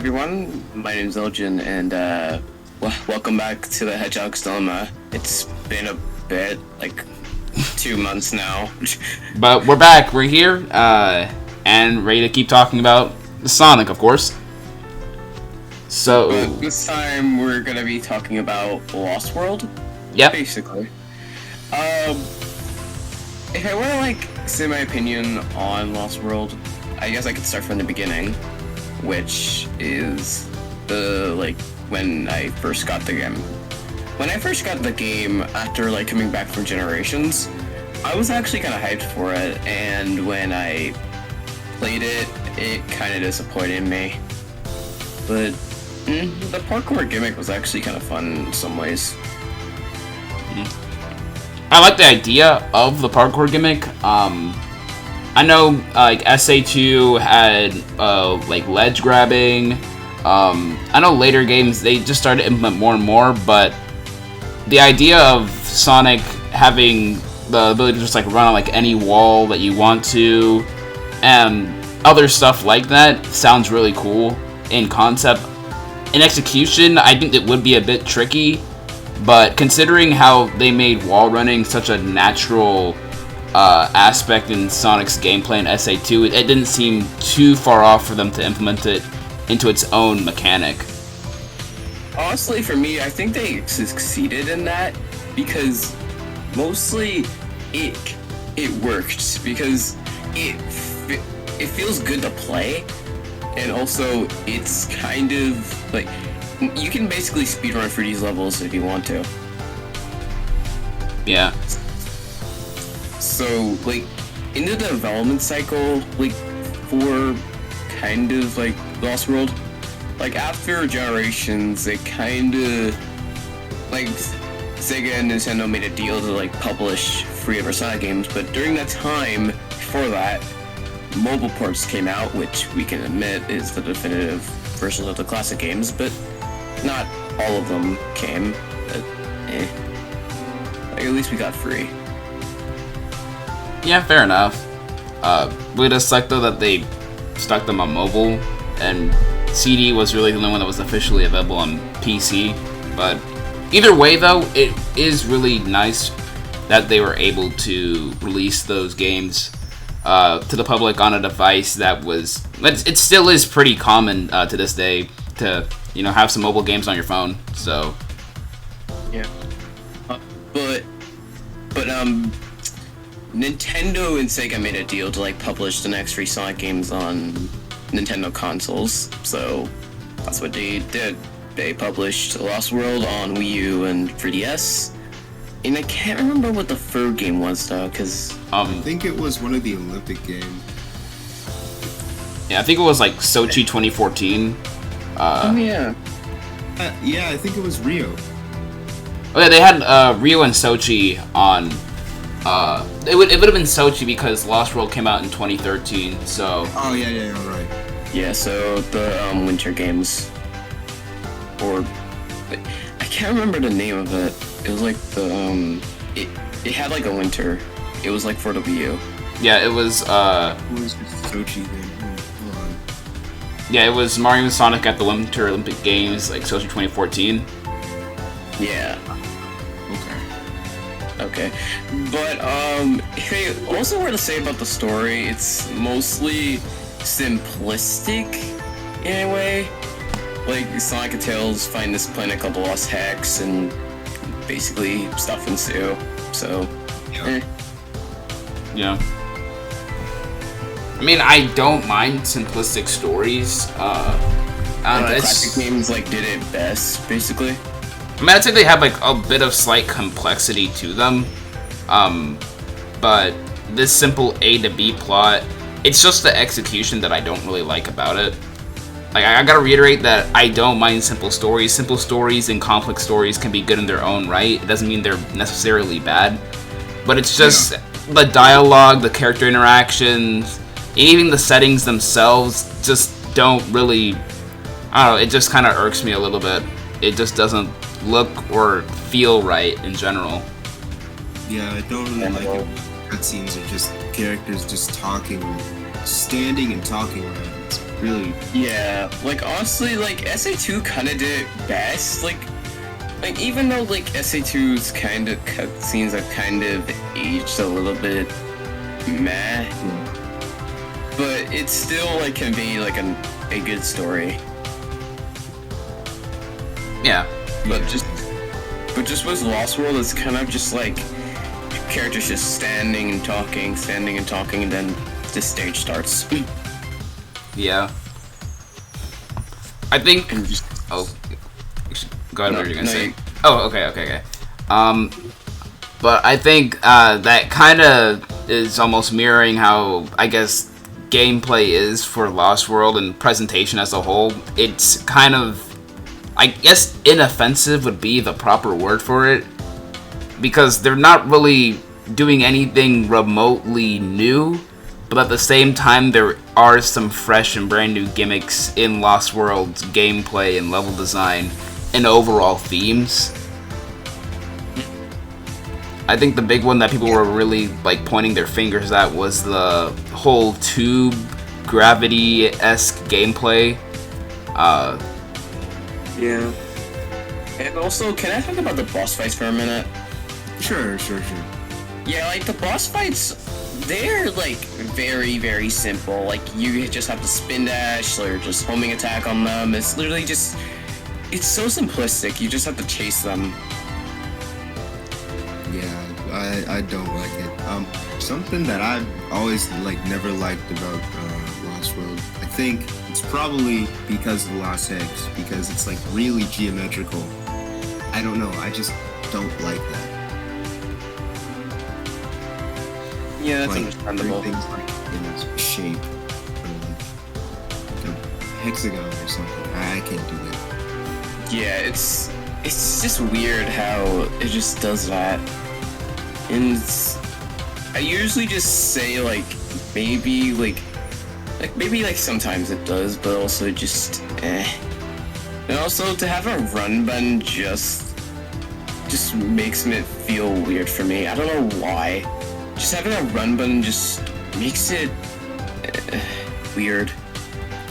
everyone, my name is Elgin, and welcome back to the Hedgehog's Dilemma. It's been a bit, like 2 months now. But we're back, we're here, and ready to keep talking about Sonic, of course. So... But this time we're going to be talking about Lost World. Yep. Basically. If I were to, say my opinion on Lost World, I guess I could start from the beginning, which is when I first got the game. When I first got the game after coming back from Generations, I was actually kind of hyped for it, and when I played it, it kind of disappointed me. But the parkour gimmick was actually kind of fun in some ways. I like the idea of the parkour gimmick. I know, SA2 had, ledge grabbing. I know later games, they just started to implement more and more, but the idea of Sonic having the ability to just, run on, any wall that you want to, and other stuff like that sounds really cool in concept. In execution, I think it would be a bit tricky, but considering how they made wall running such a natural aspect in Sonic's gameplay in SA2, it didn't seem too far off for them to implement it into its own mechanic. Honestly, for me, I think they succeeded in that because mostly it worked because it feels good to play, and also it's kind of you can basically speedrun through these levels if you want to. Yeah. So, in the development cycle, for kind of, Lost World, after Generations, they kind of, Sega and Nintendo made a deal to, publish free ever Sonic games, but during that time, before that, mobile ports came out, which we can admit is the definitive version of the classic games, but not all of them came, but, at least we got free. Yeah, fair enough. We just like though that they stuck them on mobile, and CD was really the only one that was officially available on PC. But either way, though, it is really nice that they were able to release those games to the public on a device that was. It still is pretty common to this day to have some mobile games on your phone. So yeah, but Nintendo and Sega made a deal to publish the next free Sonic games on Nintendo consoles, so that's what they did. They published Lost World on Wii U and 3DS, and I can't remember what the third game was though, because I think it was one of the Olympic games. Yeah, I think it was Sochi 2014. Yeah, I think it was Rio. Oh yeah, they had Rio and Sochi on. It would have been Sochi because Lost World came out in 2013. So. Oh yeah, right. Yeah, so the Winter Games, or I can't remember the name of it. It was it had a winter. It was for the Wii U. Yeah, it was. What was Sochi then? Hold on. Yeah, it was Mario and Sonic at the Winter Olympic Games, Sochi 2014. Yeah. Okay, but if I also were to say about the story, it's mostly simplistic in a way. Sonic and Tails find this planet called the Lost Hex, and basically stuff ensue. So, Yeah. I mean, I don't mind simplistic stories. I don't know. The classic games did it best, basically. I mean, I'd say they have a bit of slight complexity to them, but this simple A to B plot, it's just the execution that I don't really like about it. I gotta reiterate that I don't mind simple stories. Simple stories and complex stories can be good in their own right. It doesn't mean they're necessarily bad, but it's just the dialogue, the character interactions, and even the settings themselves just don't really, I don't know, it just kind of irks me a little bit. It just doesn't look or feel right in general. Yeah, I don't really like it. Cutscenes are just characters just talking, standing and talking around. really. Yeah, like honestly, like SA2 kind of did it best. Like even though like SA2's kind of cutscenes have kind of aged a little bit, meh. But it still like conveyed like a good story. Yeah. But just with Lost World, it's kind of just like characters just standing and talking, and then the stage starts. Yeah. I think. And just, Oh, go ahead. No, What are you gonna no, say? you- Oh, okay. But I think that kind of is almost mirroring how I guess gameplay is for Lost World and presentation as a whole. It's kind of, I guess, inoffensive would be the proper word for it, because they're not really doing anything remotely new, but at the same time there are some fresh and brand new gimmicks in Lost World's gameplay and level design and overall themes. I think the big one that people were really like pointing their fingers at was the whole tube gravity-esque gameplay. yeah. And also, can I talk about the boss fights for a minute? Sure. Yeah, like the boss fights, they're like very, very simple. Like you just have to spin dash or just homing attack on them. It's literally just, it's so simplistic. You just have to chase them. Yeah, I don't like it. Something that I've always like never liked about Lost World, I think it's probably because of the Lost Eggs, because it's like really geometrical. I don't know, I just don't like that. Yeah, that's Like understandable. everything's like in its shape, or like a hexagon or something. I can't do that. Yeah, it's just weird how it just does that. And I usually just say like maybe like sometimes it does, but also just And also to have a run button just makes it feel weird for me. I don't know why. Just having a run button just makes it weird.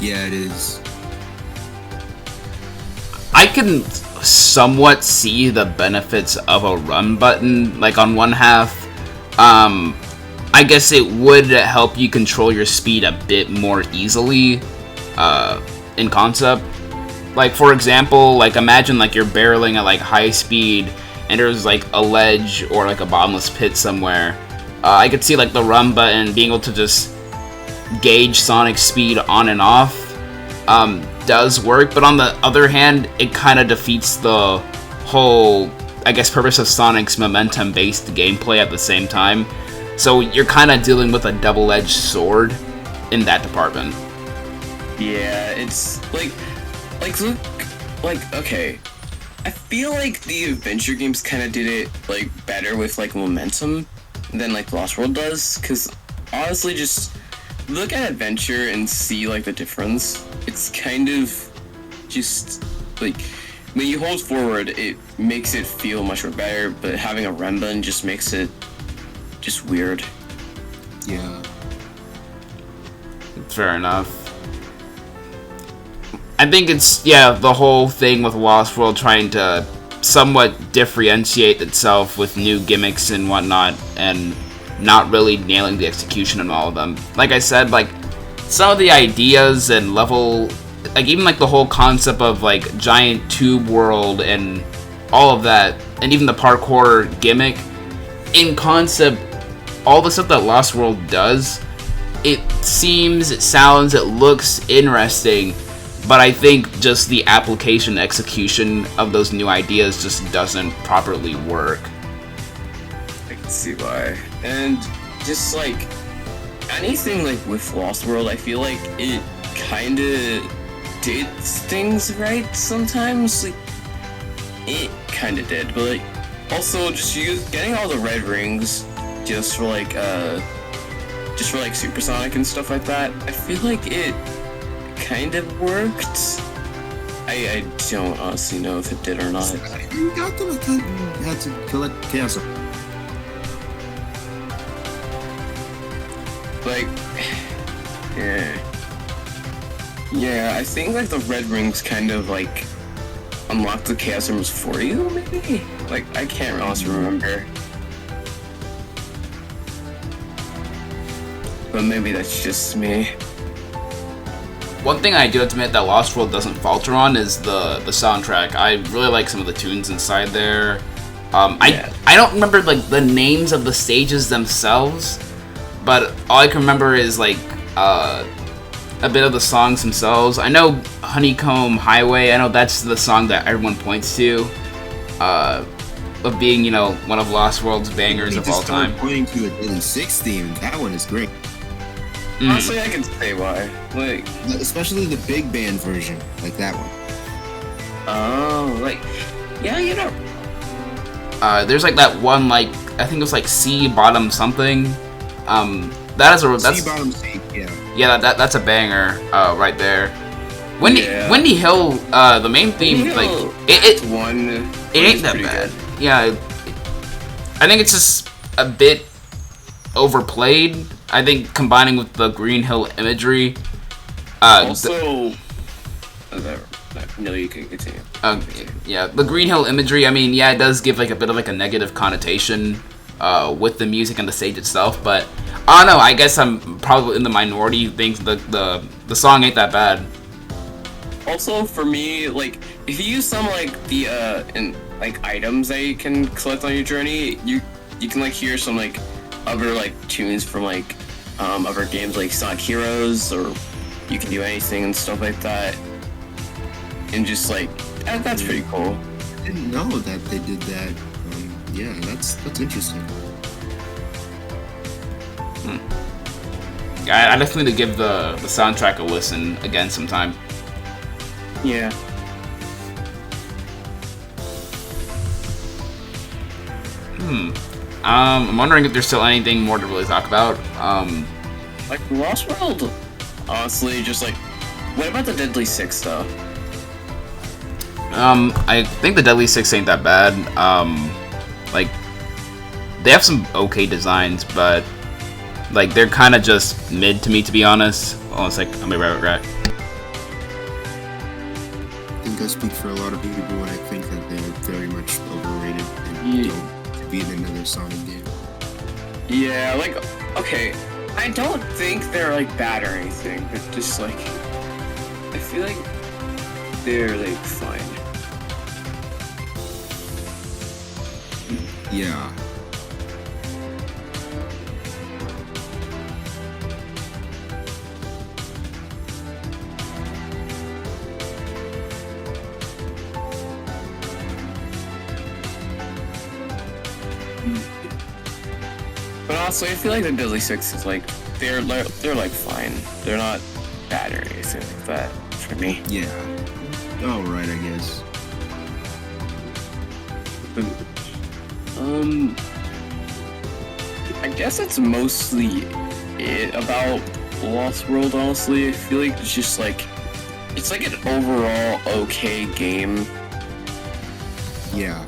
Yeah, it is. I can somewhat see the benefits of a run button. Like on one half, I guess it would help you control your speed a bit more easily in concept. Like for example, like imagine like you're barreling at like high speed and there's like a ledge or like a bottomless pit somewhere. I could see like the run button being able to just gauge Sonic's speed on and off does work, but on the other hand, it kind of defeats the whole, I guess, purpose of Sonic's momentum-based gameplay at the same time. So you're kind of dealing with a double-edged sword in that department. Yeah, it's like look, like okay. I feel like the adventure games kind of did it like better with like momentum than like Lost World does, because honestly, just look at adventure and see like the difference. It's kind of just like when you hold forward, it makes it feel much more better, but having a run button just makes it just weird. Yeah. Fair enough. I think it's, yeah, the whole thing with Lost World trying to somewhat differentiate itself with new gimmicks and whatnot, and not really nailing the execution on all of them. Like I said, like, some of the ideas and level, like, even, like, the whole concept of, like, giant tube world and all of that, and even the parkour gimmick, in concept, all the stuff that Lost World does, it seems, it sounds, it looks interesting, but I think just the application, execution of those new ideas just doesn't properly work. I can see why. And just like anything like with Lost World, I feel like it kind of did things right sometimes. Like it kind of did, but like also just getting all the red rings just for like Supersonic and stuff like that. I feel like it kind of worked. I don't honestly know if it did or not. You got them. I had to collect chaos. Like, yeah. Yeah, I think like the red rings kind of like unlock the chaos rooms for you, maybe? Like, I can't honestly remember. But maybe that's just me. One thing I do have to admit that Lost World doesn't falter on is the soundtrack. I really like some of the tunes inside there. Yeah. I don't remember like the names of the stages themselves, but all I can remember is like a bit of the songs themselves. I know Honeycomb Highway. I know that's the song that everyone points to, of being, you know, one of Lost World's bangers of all time. Pointing to a Daily 6 theme. That one is great. Honestly, I can say why. Like, especially the big band version, like that one. oh, like, yeah, you know. There's like that one, like I think it was like C bottom something. That's C bottom C, yeah. Yeah, that's a banger right there. Windy Hill, the main theme, like it ain't that bad. Good. Yeah, I think it's just a bit overplayed. I think combining with the Green Hill imagery. Also, no, you can continue. Yeah, the Green Hill imagery. I mean, yeah, it does give like a bit of like a negative connotation with the music and the stage itself. But I don't know. I guess I'm probably in the minority who thinks the song ain't that bad. Also, for me, like if you use some like the like items that you can collect on your journey, you can like hear some like other like tunes from like other games like Sonic Heroes, or you can do anything and stuff like that. And just like that's pretty cool. I didn't know that they did that. Yeah, that's interesting. I definitely need to give the soundtrack a listen again sometime. Yeah. I'm wondering if there's still anything more to really talk about. Like Lost World, honestly, just like, what about the Deadly Six though? I think the Deadly Six ain't that bad. Like, they have some okay designs, but like they're kind of just mid to me, to be honest. Oh, it's like I'll be right. I think I speak for a lot of people when I think that they're very much overrated and don't beat another Sonic game. Yeah, like, okay, I don't think they're like bad or anything, but just like, I feel like they're like fine. Yeah. But honestly, I feel like the Deadly Six is like they're like fine. They're not bad or anything like that for me. Yeah. All right, I guess. I guess that's mostly it about Lost World. Honestly, I feel like it's just like it's like an overall okay game. Yeah.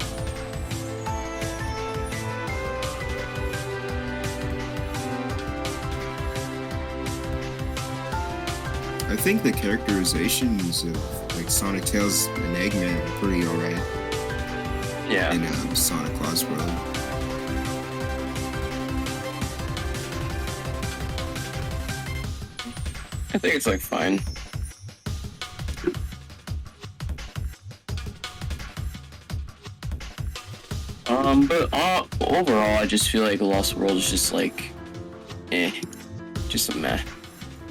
I think the characterizations of like Sonic, Tails, and Eggman are pretty alright. Yeah. In Sonic Lost World. I think it's like fine. But overall, I just feel like Lost World is just like, just a meh.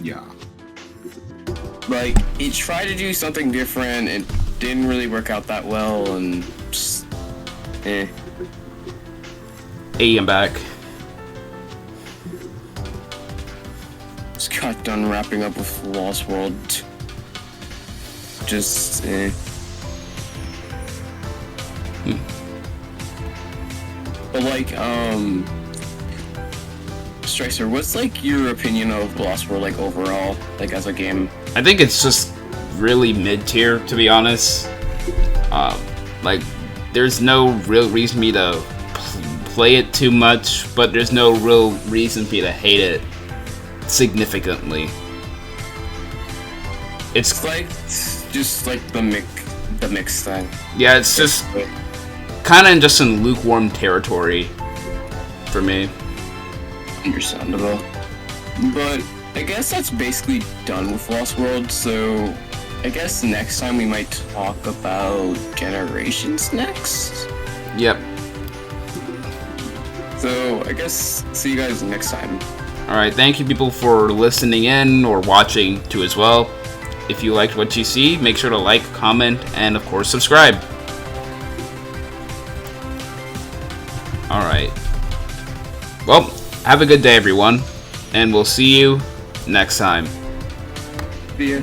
Yeah. Like, he tried to do something different, it didn't really work out that well, and just, Hey, I'm back. Just got done wrapping up with Lost World. Just, But like, Stricer, what's like your opinion of Lost World, like overall, like as a game? I think it's just really mid-tier, to be honest. Like, there's no real reason for me to play it too much, but there's no real reason for me to hate it significantly. It's like just like the mix thing. Yeah, it's just kind of just in lukewarm territory for me. Understandable. But I guess that's basically done with Lost World, so I guess next time we might talk about Generations next. Yep. So I guess see you guys next time. Alright, thank you people for listening in or watching too as well. If you liked what you see, make sure to like, comment, and of course subscribe. Alright. Well, have a good day everyone, and we'll see you next time. See ya.